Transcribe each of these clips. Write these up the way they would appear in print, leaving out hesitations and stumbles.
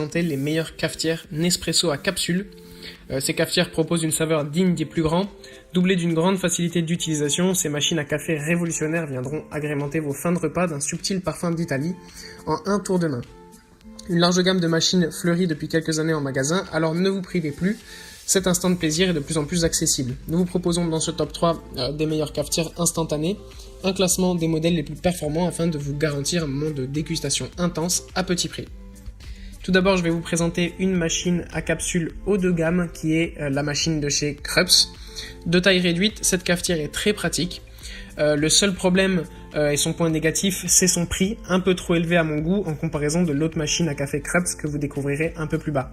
présenter les meilleures cafetières Nespresso à capsule. Ces cafetières proposent une saveur digne des plus grands. Doublées d'une grande facilité d'utilisation, ces machines à café révolutionnaires viendront agrémenter vos fins de repas d'un subtil parfum d'Italie en un tour de main. Une large gamme de machines fleurit depuis quelques années en magasin, alors ne vous privez plus. Cet instant de plaisir est de plus en plus accessible. Nous vous proposons dans ce top 3 des meilleures cafetières instantanées, un classement des modèles les plus performants afin de vous garantir un moment de dégustation intense à petit prix. Tout d'abord, je vais vous présenter une machine à capsule haut de gamme qui est la machine de chez Krups. De taille réduite, cette cafetière est très pratique. Le seul problème et son point négatif, c'est son prix, un peu trop élevé à mon goût en comparaison de l'autre machine à café Krups que vous découvrirez un peu plus bas.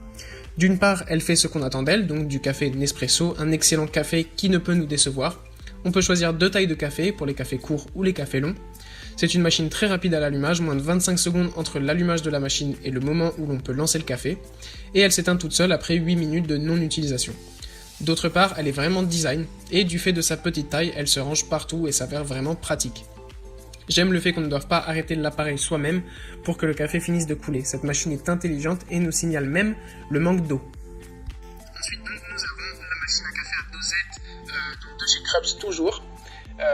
D'une part, elle fait ce qu'on attend d'elle, donc du café Nespresso, un excellent café qui ne peut nous décevoir. On peut choisir 2 tailles de café pour les cafés courts ou les cafés longs. C'est une machine très rapide à l'allumage, moins de 25 secondes entre l'allumage de la machine et le moment où l'on peut lancer le café, et elle s'éteint toute seule après 8 minutes de non-utilisation. D'autre part, elle est vraiment design, et du fait de sa petite taille, elle se range partout et s'avère vraiment pratique. J'aime le fait qu'on ne doive pas arrêter l'appareil soi-même pour que le café finisse de couler. Cette machine est intelligente et nous signale même le manque d'eau. Ensuite, donc, nous avons la machine à café à dosette de chez Krups toujours.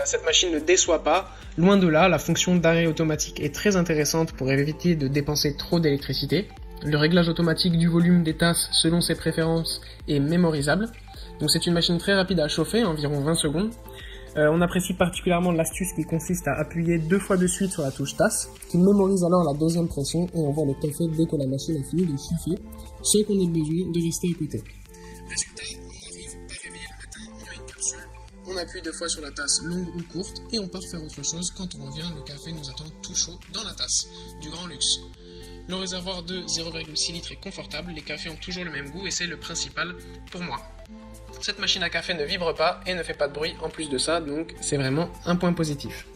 Cette machine ne déçoit pas. Loin de là, la fonction d'arrêt automatique est très intéressante pour éviter de dépenser trop d'électricité. Le réglage automatique du volume des tasses selon ses préférences est mémorisable. Donc c'est une machine très rapide à chauffer, environ 20 secondes. On apprécie particulièrement l'astuce qui consiste à appuyer 2 fois de suite sur la touche tasse, qui mémorise alors la deuxième pression et envoie le café dès que la machine a fini de chauffer, sans qu'on ait besoin de rester à côté. Résultat, on arrive par réveil le matin, on a une capsule, on appuie 2 fois sur la tasse longue ou courte et on part faire autre chose. Quand on revient, le café nous attend tout chaud dans la tasse. Du grand luxe. Le réservoir de 0,6 litres est confortable, les cafés ont toujours le même goût et c'est le principal pour moi. Cette machine à café ne vibre pas et ne fait pas de bruit en plus de ça, donc c'est vraiment un point positif.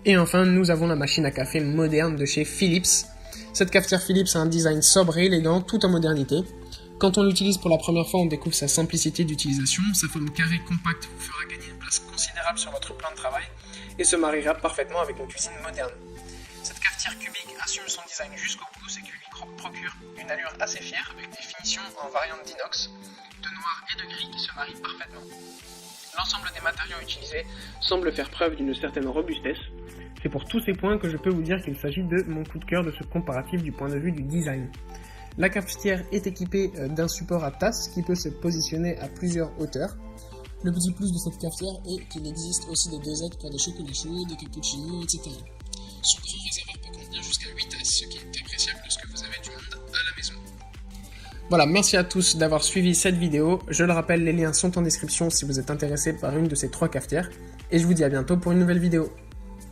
Et enfin, nous avons la machine à café moderne de chez Philips. Cette cafetière Philips a un design sobre et élégant, tout en modernité. Quand on l'utilise pour la première fois, on découvre sa simplicité d'utilisation. Sa forme carrée compacte vous fera gagner une place considérable sur votre plan de travail et se mariera parfaitement avec une cuisine moderne. Cette cafetière cubique assume son design jusqu'au bout, ce qui lui procure une allure assez fière avec des finitions en variante d'inox, de noir et de gris qui se marient parfaitement. L'ensemble des matériaux utilisés semble faire preuve d'une certaine robustesse. C'est pour tous ces points que je peux vous dire qu'il s'agit de mon coup de cœur de ce comparatif du point de vue du design. La cafetière est équipée d'un support à tasse qui peut se positionner à plusieurs hauteurs. Le petit plus de cette cafetière est qu'il existe aussi des dosettes pour des chocolats chauds, des cappuccinos, etc. Son grand réservoir peut contenir jusqu'à 8 tasses, ce qui est appréciable lorsque vous avez du monde à la maison. Voilà, merci à tous d'avoir suivi cette vidéo. Je le rappelle, les liens sont en description si vous êtes intéressé par une de ces 3 cafetières. Et je vous dis à bientôt pour une nouvelle vidéo.